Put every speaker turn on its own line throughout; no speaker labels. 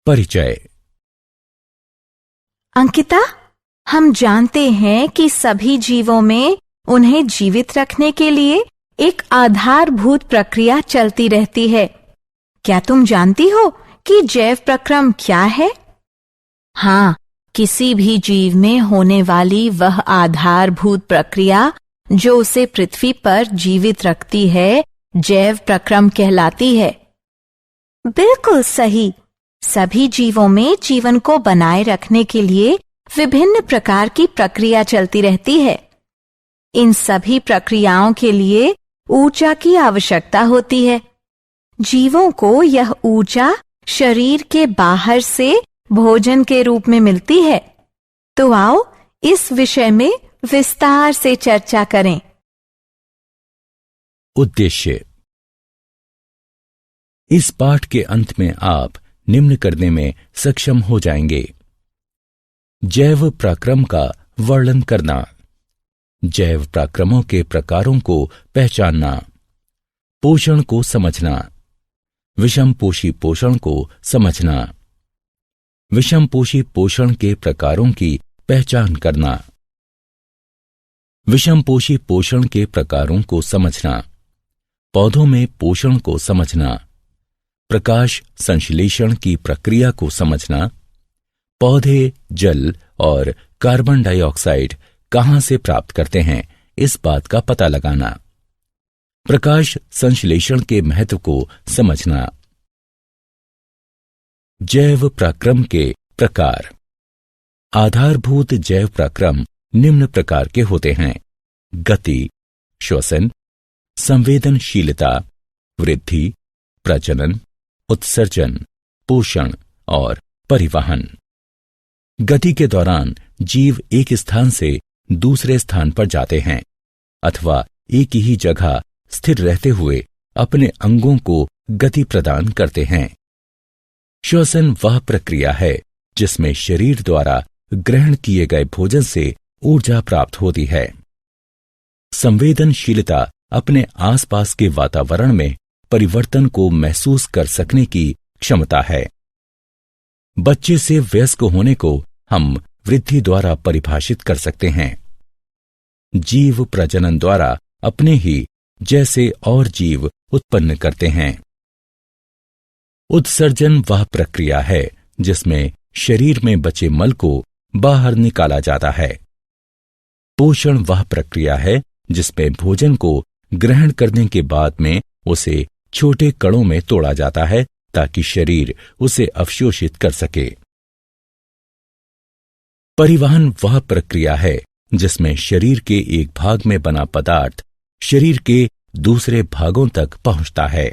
परिचय।
अंकिता, हम जानते हैं कि सभी जीवों में उन्हें जीवित रखने के लिए एक आधारभूत प्रक्रिया चलती रहती है। क्या तुम जानती हो कि जैव प्रक्रम क्या है? हाँ, किसी भी जीव में होने वाली वह आधारभूत प्रक्रिया जो उसे पृथ्वी पर जीवित रखती है, जैव प्रक्रम कहलाती है। बिल्कुल सही। सभी जीवों में जीवन को बनाए रखने के लिए विभिन्न प्रकार की प्रक्रिया चलती रहती है। इन सभी प्रक्रियाओं के लिए ऊर्जा की आवश्यकता होती है। जीवों को यह ऊर्जा शरीर के बाहर से भोजन के रूप में मिलती है। तो आओ इस विषय में विस्तार से चर्चा करें।
उद्देश्य। इस पाठ के अंत में आप निम्न करने में सक्षम हो जाएंगे: जैव प्रक्रम का वर्णन करना, जैव प्रक्रमों के प्रकारों को पहचानना, पोषण को समझना, विषमपोषी पोषण को समझना, विषमपोषी पोषण के प्रकारों की पहचान करना, विषमपोषी पोषण के प्रकारों को समझना, पौधों में पोषण को समझना, प्रकाश संश्लेषण की प्रक्रिया को समझना, पौधे जल और कार्बन डाइऑक्साइड कहां से प्राप्त करते हैं इस बात का पता लगाना, प्रकाश संश्लेषण के महत्व को समझना। जैव प्रक्रम के प्रकार। आधारभूत जैव प्रक्रम निम्न प्रकार के होते हैं: गति, श्वसन, संवेदनशीलता, वृद्धि, प्रजनन, उत्सर्जन, पोषण और परिवहन। गति के दौरान जीव एक स्थान से दूसरे स्थान पर जाते हैं अथवा एक ही जगह स्थिर रहते हुए अपने अंगों को गति प्रदान करते हैं। श्वसन वह प्रक्रिया है जिसमें शरीर द्वारा ग्रहण किए गए भोजन से ऊर्जा प्राप्त होती है। संवेदनशीलता अपने आसपास के वातावरण में परिवर्तन को महसूस कर सकने की क्षमता है। बच्चे से वयस्क होने को हम वृद्धि द्वारा परिभाषित कर सकते हैं। जीव प्रजनन द्वारा अपने ही जैसे और जीव उत्पन्न करते हैं। उत्सर्जन वह प्रक्रिया है जिसमें शरीर में बचे मल को बाहर निकाला जाता है। पोषण वह प्रक्रिया है जिसमें भोजन को ग्रहण करने के बाद में उसे छोटे कणों में तोड़ा जाता है ताकि शरीर उसे अवशोषित कर सके। परिवहन वह प्रक्रिया है जिसमें शरीर के एक भाग में बना पदार्थ शरीर के दूसरे भागों तक पहुंचता है।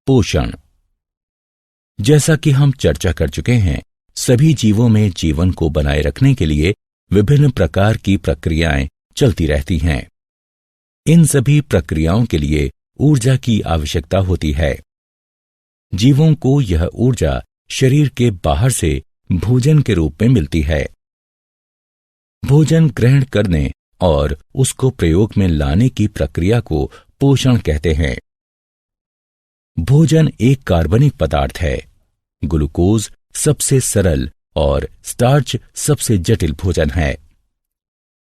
पोषण। जैसा कि हम चर्चा कर चुके हैं, सभी जीवों में जीवन को बनाए रखने के लिए विभिन्न प्रकार की प्रक्रियाएं चलती रहती हैं। इन सभी प्रक्रियाओं के लिए ऊर्जा की आवश्यकता होती है। जीवों को यह ऊर्जा शरीर के बाहर से भोजन के रूप में मिलती है। भोजन ग्रहण करने और उसको प्रयोग में लाने की प्रक्रिया को पोषण कहते हैं। भोजन एक कार्बनिक पदार्थ है। ग्लूकोज सबसे सरल और स्टार्च सबसे जटिल भोजन है।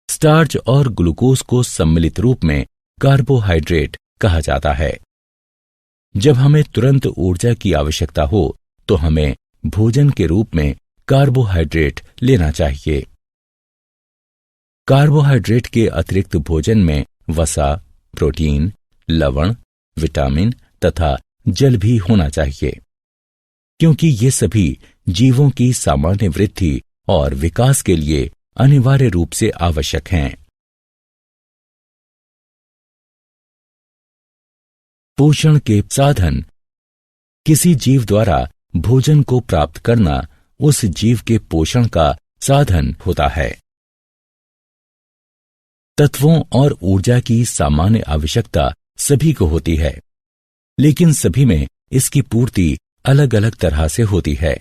स्टार्च और ग्लूकोज को सम्मिलित रूप में कार्बोहाइड्रेट कहा जाता है। जब हमें तुरंत ऊर्जा की आवश्यकता हो तो हमें भोजन के रूप में कार्बोहाइड्रेट लेना चाहिए। कार्बोहाइड्रेट के अतिरिक्त भोजन में वसा, प्रोटीन, लवण, विटामिन तथा जल भी होना चाहिए, क्योंकि ये सभी जीवों की सामान्य वृद्धि और विकास के लिए अनिवार्य रूप से आवश्यक हैं। पोषण के साधन। किसी जीव द्वारा भोजन को प्राप्त करना उस जीव के पोषण का साधन होता है। तत्वों और ऊर्जा की सामान्य आवश्यकता सभी को होती है, लेकिन सभी में इसकी पूर्ति अलग अलग तरह से होती है।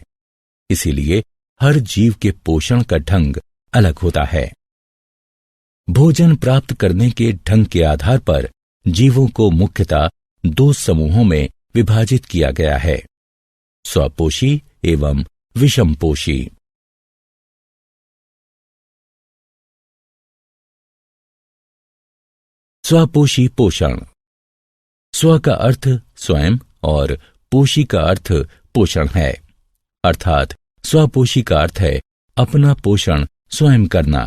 इसीलिए हर जीव के पोषण का ढंग अलग होता है। भोजन प्राप्त करने के ढंग के आधार पर जीवों को मुख्यतः दो समूहों में विभाजित किया गया है: स्वपोषी एवं विषमपोषी। स्वपोषी पोषण। स्व का अर्थ स्वयं और पोषी का अर्थ पोषण है, अर्थात स्वपोषी का अर्थ है अपना पोषण स्वयं करना।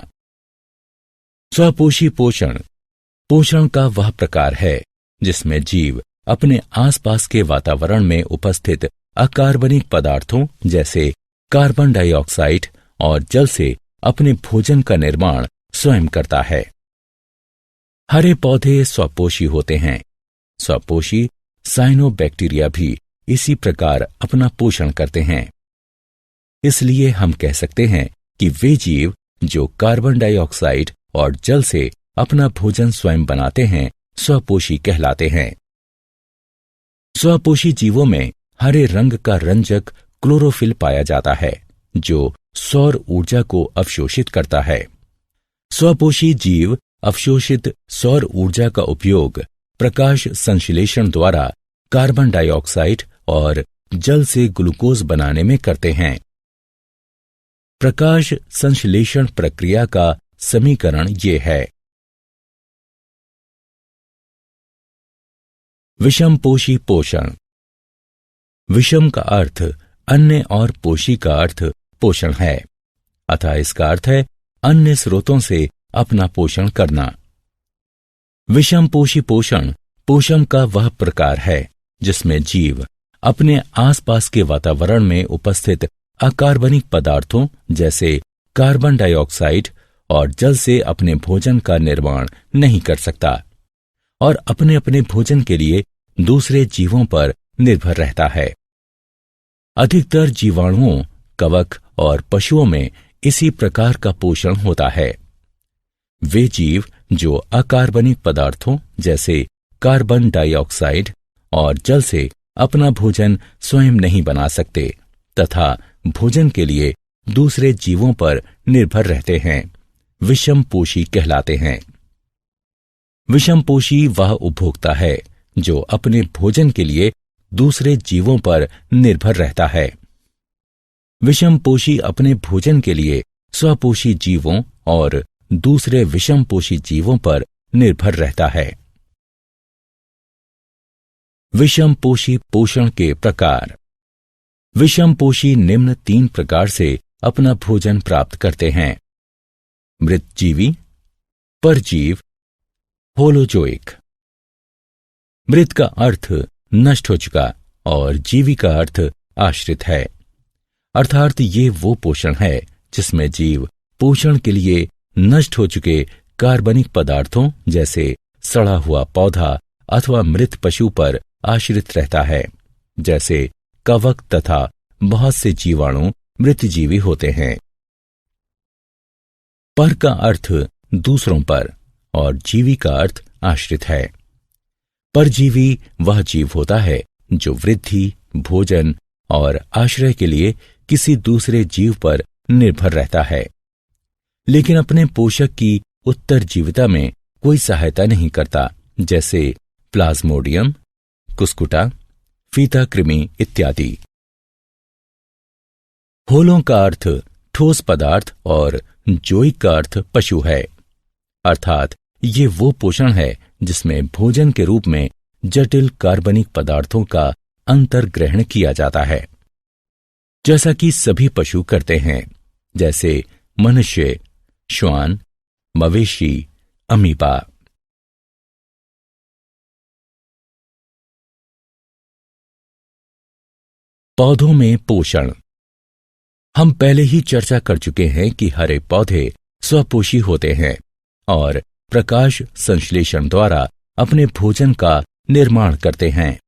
स्वपोषी पोषण पोषण का वह प्रकार है जिसमें जीव अपने आसपास के वातावरण में उपस्थित अकार्बनिक पदार्थों जैसे कार्बन डाइऑक्साइड और जल से अपने भोजन का निर्माण स्वयं करता है। हरे पौधे स्वपोषी होते हैं। स्वपोषी साइनोबैक्टीरिया भी इसी प्रकार अपना पोषण करते हैं। इसलिए हम कह सकते हैं कि वे जीव जो कार्बन डाइऑक्साइड और जल से अपना भोजन स्वयं बनाते हैं स्वपोषी कहलाते हैं। स्वपोषी जीवों में हरे रंग का रंजक क्लोरोफिल पाया जाता है जो सौर ऊर्जा को अवशोषित करता है। स्वपोषी जीव अवशोषित सौर ऊर्जा का उपयोग प्रकाश संश्लेषण द्वारा कार्बन डाइऑक्साइड और जल से ग्लूकोज बनाने में करते हैं। प्रकाश संश्लेषण प्रक्रिया का समीकरण ये है। विषमपोषी पोषण। विषम का अर्थ अन्य और पोषी का अर्थ पोषण है, अतः इसका अर्थ है अन्य स्रोतों से अपना पोषण करना। विषमपोषी पोषण पोषण का वह प्रकार है जिसमें जीव अपने आसपास के वातावरण में उपस्थित अकार्बनिक पदार्थों जैसे कार्बन डाइऑक्साइड और जल से अपने भोजन का निर्माण नहीं कर सकता और अपने अपने भोजन के लिए दूसरे जीवों पर निर्भर रहता है। अधिकतर जीवाणुओं, कवक और पशुओं में इसी प्रकार का पोषण होता है। वे जीव जो अकार्बनिक पदार्थों जैसे कार्बन डाइऑक्साइड और जल से अपना भोजन स्वयं नहीं बना सकते तथा भोजन के लिए दूसरे जीवों पर निर्भर रहते हैं, विषमपोषी कहलाते हैं। विषमपोषी वह उपभोक्ता है जो अपने भोजन के लिए दूसरे जीवों पर निर्भर रहता है। विषमपोषी अपने भोजन के लिए स्वपोषी जीवों और दूसरे विषमपोषी जीवों पर निर्भर रहता है। विषमपोषी पोषण के प्रकार। विषमपोषी निम्न 3 प्रकार से अपना भोजन प्राप्त करते हैं: मृतजीवी, परजीव, होलोजोइक। मृत का अर्थ नष्ट हो चुका और जीवी का अर्थ आश्रित है, अर्थात ये वो पोषण है जिसमें जीव पोषण के लिए नष्ट हो चुके कार्बनिक पदार्थों जैसे सड़ा हुआ पौधा अथवा मृत पशु पर आश्रित रहता है। जैसे कवक तथा बहुत से जीवाणु मृतजीवी होते हैं। पर का अर्थ दूसरों पर और जीवी का अर्थ आश्रित है। परजीवी वह जीव होता है जो वृद्धि, भोजन और आश्रय के लिए किसी दूसरे जीव पर निर्भर रहता है, लेकिन अपने पोषक की उत्तरजीविता में कोई सहायता नहीं करता, जैसे प्लाज्मोडियम, कुस्कुटा, फीता कृमि इत्यादि। होलों का अर्थ ठोस पदार्थ और जोइक का अर्थ पशु है, अर्थात ये वो पोषण है जिसमें भोजन के रूप में जटिल कार्बनिक पदार्थों का अंतर्ग्रहण किया जाता है, जैसा कि सभी पशु करते हैं, जैसे मनुष्य, श्वान, मवेशी, अमीबा। पौधों में पोषण। हम पहले ही चर्चा कर चुके हैं कि हरे पौधे स्वपोषी होते हैं और प्रकाश संश्लेषण द्वारा अपने भोजन का निर्माण करते हैं।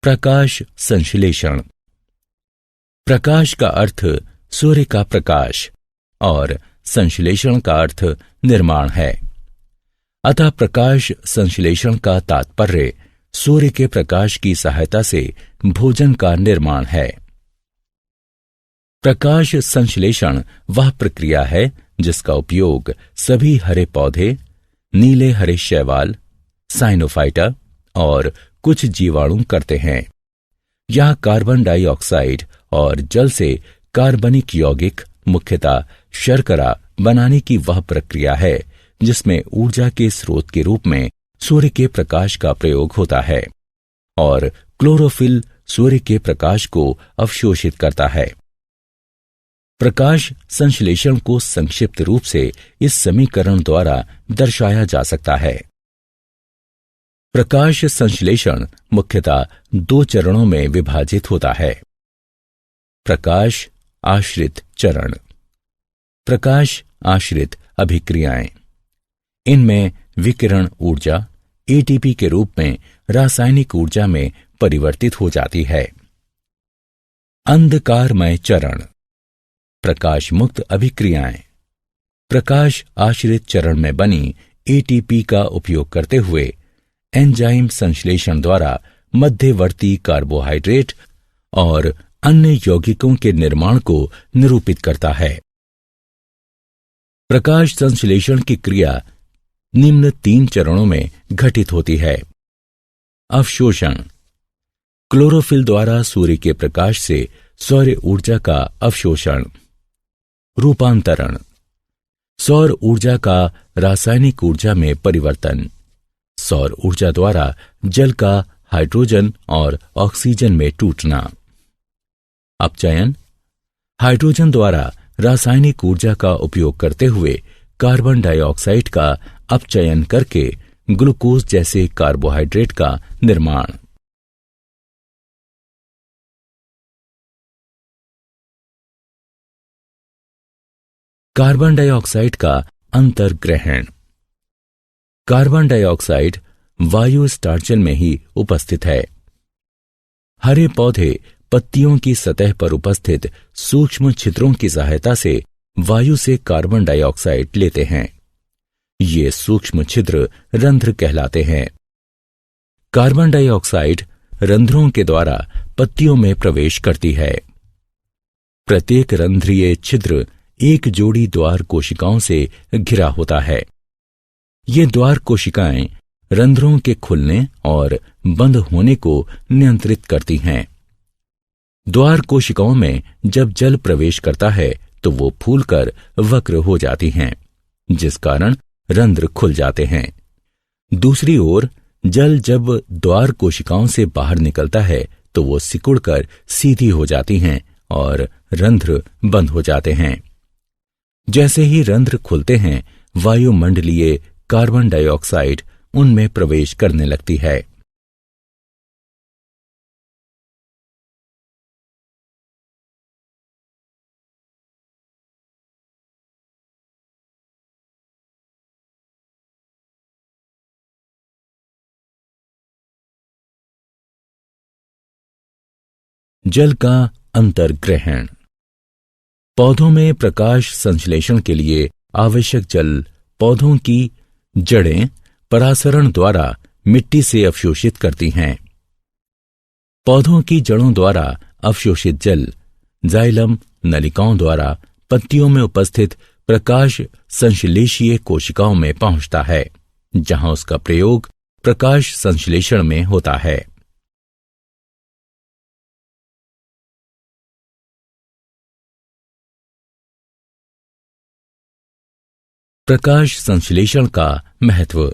प्रकाश संश्लेषण। प्रकाश का अर्थ सूर्य का प्रकाश और संश्लेषण का अर्थ निर्माण है। अतः प्रकाश संश्लेषण का तात्पर्य सूर्य के प्रकाश की सहायता से भोजन का निर्माण है। प्रकाश संश्लेषण वह प्रक्रिया है जिसका उपयोग सभी हरे पौधे, नीले हरे शैवाल, साइनोफाइटा और कुछ जीवाणु करते हैं। यह कार्बन डाइऑक्साइड और जल से कार्बनिक यौगिक, मुख्यतः शर्करा बनाने की वह प्रक्रिया है जिसमें ऊर्जा के स्रोत के रूप में सूर्य के प्रकाश का प्रयोग होता है और क्लोरोफिल सूर्य के प्रकाश को अवशोषित करता है। प्रकाश संश्लेषण को संक्षिप्त रूप से इस समीकरण द्वारा दर्शाया जा सकता है। प्रकाश संश्लेषण मुख्यतः 2 चरणों में विभाजित होता है। प्रकाश आश्रित चरण, प्रकाश आश्रित अभिक्रियाएं। इनमें विकिरण ऊर्जा एटीपी के रूप में रासायनिक ऊर्जा में परिवर्तित हो जाती है। अंधकारमय चरण, प्रकाश मुक्त अभिक्रियाएं। प्रकाश आश्रित चरण में बनी एटीपी का उपयोग करते हुए एंजाइम संश्लेषण द्वारा मध्यवर्ती कार्बोहाइड्रेट और अन्य यौगिकों के निर्माण को निरूपित करता है। प्रकाश संश्लेषण की क्रिया निम्न 3 चरणों में घटित होती है। अवशोषण, क्लोरोफिल द्वारा सूर्य के प्रकाश से सौर ऊर्जा का अवशोषण। रूपांतरण, सौर ऊर्जा का रासायनिक ऊर्जा में परिवर्तन। सौर ऊर्जा द्वारा जल का हाइड्रोजन और ऑक्सीजन में टूटना। अपचयन, हाइड्रोजन द्वारा रासायनिक ऊर्जा का उपयोग करते हुए कार्बन डाइऑक्साइड का अपचयन करके ग्लूकोज जैसे कार्बोहाइड्रेट का निर्माण। कार्बन डाइऑक्साइड का अंतर्ग्रहण। कार्बन डाइऑक्साइड वायु स्टार्चन में ही उपस्थित है। हरे पौधे पत्तियों की सतह पर उपस्थित सूक्ष्म छिद्रों की सहायता से वायु से कार्बन डाइऑक्साइड लेते हैं। ये सूक्ष्म छिद्र रंध्र कहलाते हैं। कार्बन डाइऑक्साइड रंध्रों के द्वारा पत्तियों में प्रवेश करती है। प्रत्येक रंध्रीय छिद्र एक जोड़ी द्वार कोशिकाओं से घिरा होता है। ये द्वार कोशिकाएं रंध्रों के खुलने और बंद होने को नियंत्रित करती हैं। द्वार कोशिकाओं में जब जल प्रवेश करता है तो वो फूलकर वक्र हो जाती हैं, जिस कारण रंध्र खुल जाते हैं। दूसरी ओर जल जब द्वार कोशिकाओं से बाहर निकलता है तो वो सिकुड़कर सीधी हो जाती हैं और रंध्र बंद हो जाते हैं। जैसे ही रंध्र खुलते हैं, वायुमंडलीय कार्बन डाइऑक्साइड उनमें प्रवेश करने लगती है। जल का अंतर्ग्रहण। पौधों में प्रकाश संश्लेषण के लिए आवश्यक जल पौधों की जड़ें परासरण द्वारा मिट्टी से अवशोषित करती हैं। पौधों की जड़ों द्वारा अवशोषित जल जाइलम नलिकाओं द्वारा पत्तियों में उपस्थित प्रकाश संश्लेषीय कोशिकाओं में पहुंचता है, जहां उसका प्रयोग प्रकाश संश्लेषण में होता है। प्रकाश संश्लेषण का महत्व।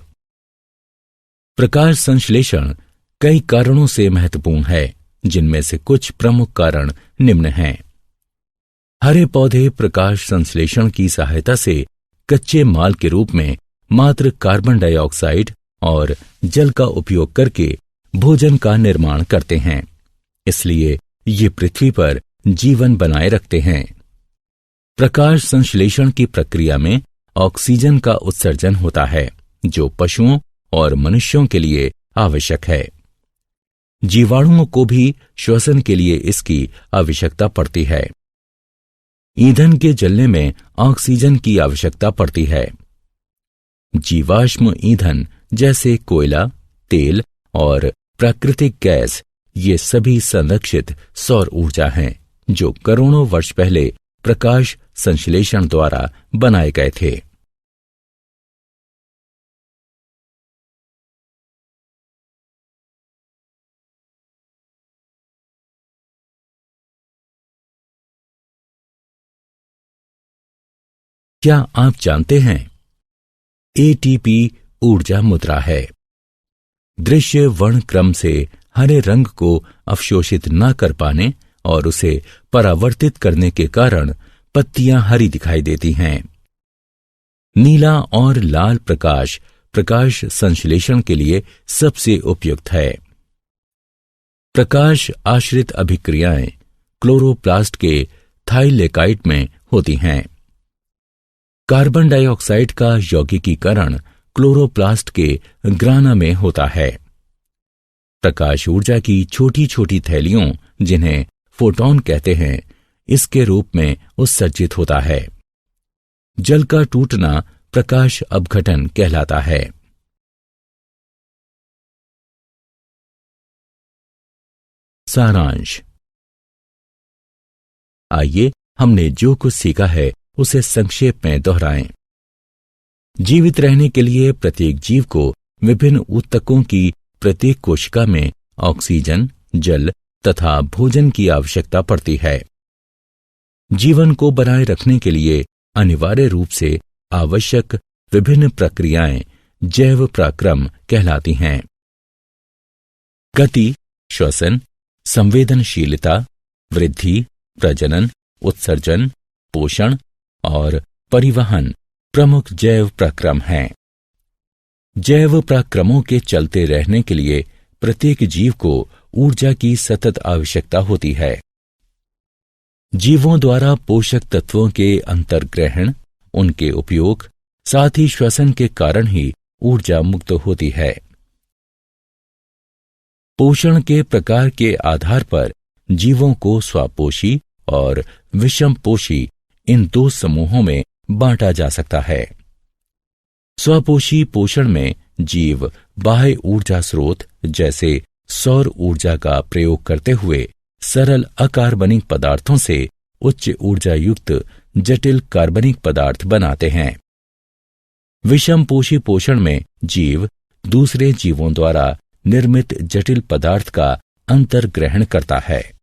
प्रकाश संश्लेषण कई कारणों से महत्वपूर्ण है, जिनमें से कुछ प्रमुख कारण निम्न हैं। हरे पौधे प्रकाश संश्लेषण की सहायता से कच्चे माल के रूप में मात्र कार्बन डाइऑक्साइड और जल का उपयोग करके भोजन का निर्माण करते हैं, इसलिए ये पृथ्वी पर जीवन बनाए रखते हैं। प्रकाश संश्लेषण की प्रक्रिया में ऑक्सीजन का उत्सर्जन होता है, जो पशुओं और मनुष्यों के लिए आवश्यक है। जीवाणुओं को भी श्वसन के लिए इसकी आवश्यकता पड़ती है। ईंधन के जलने में ऑक्सीजन की आवश्यकता पड़ती है। जीवाश्म ईंधन जैसे कोयला, तेल और प्राकृतिक गैस, ये सभी संरक्षित सौर ऊर्जा हैं जो करोड़ों वर्ष पहले प्रकाश संश्लेषण द्वारा बनाए गए थे। क्या आप जानते हैं एटीपी ऊर्जा मुद्रा है। दृश्य वर्ण क्रम से हरे रंग को अवशोषित न कर पाने और उसे परावर्तित करने के कारण पत्तियां हरी दिखाई देती हैं। नीला और लाल प्रकाश प्रकाश संश्लेषण के लिए सबसे उपयुक्त है। प्रकाश आश्रित अभिक्रियाएं क्लोरोप्लास्ट के थाइलेकाइट में होती हैं। कार्बन डाइऑक्साइड का यौगिकीकरण क्लोरोप्लास्ट के ग्राना में होता है। प्रकाश ऊर्जा की छोटी छोटी थैलियों, जिन्हें फोटॉन कहते हैं, इसके रूप में उत्सर्जित होता है। जल का टूटना प्रकाश अपघटन कहलाता है। सारांश। आइए हमने जो कुछ सीखा है उसे संक्षेप में दोहराएं। जीवित रहने के लिए प्रत्येक जीव को विभिन्न ऊतकों की प्रत्येक कोशिका में ऑक्सीजन, जल तथा भोजन की आवश्यकता पड़ती है। जीवन को बनाए रखने के लिए अनिवार्य रूप से आवश्यक विभिन्न प्रक्रियाएं जैव पराक्रम कहलाती हैं। गति, श्वसन, संवेदनशीलता, वृद्धि, प्रजनन, उत्सर्जन, पोषण और परिवहन प्रमुख जैव पराक्रम हैं। जैव पराक्रमों के चलते रहने के लिए प्रत्येक जीव को ऊर्जा की सतत आवश्यकता होती है। जीवों द्वारा पोषक तत्वों के अंतर्ग्रहण, उनके उपयोग, साथ ही श्वसन के कारण ही ऊर्जा मुक्त होती है। पोषण के प्रकार के आधार पर जीवों को स्वापोषी और विषमपोषी इन दो समूहों में बांटा जा सकता है। स्वपोषी पोषण में जीव बाह्य ऊर्जा स्रोत जैसे सौर ऊर्जा का प्रयोग करते हुए सरल अकार्बनिक पदार्थों से उच्च ऊर्जा युक्त जटिल कार्बनिक पदार्थ बनाते हैं। विषमपोषी पोषण में जीव दूसरे जीवों द्वारा निर्मित जटिल पदार्थ का अंतर्ग्रहण करता है।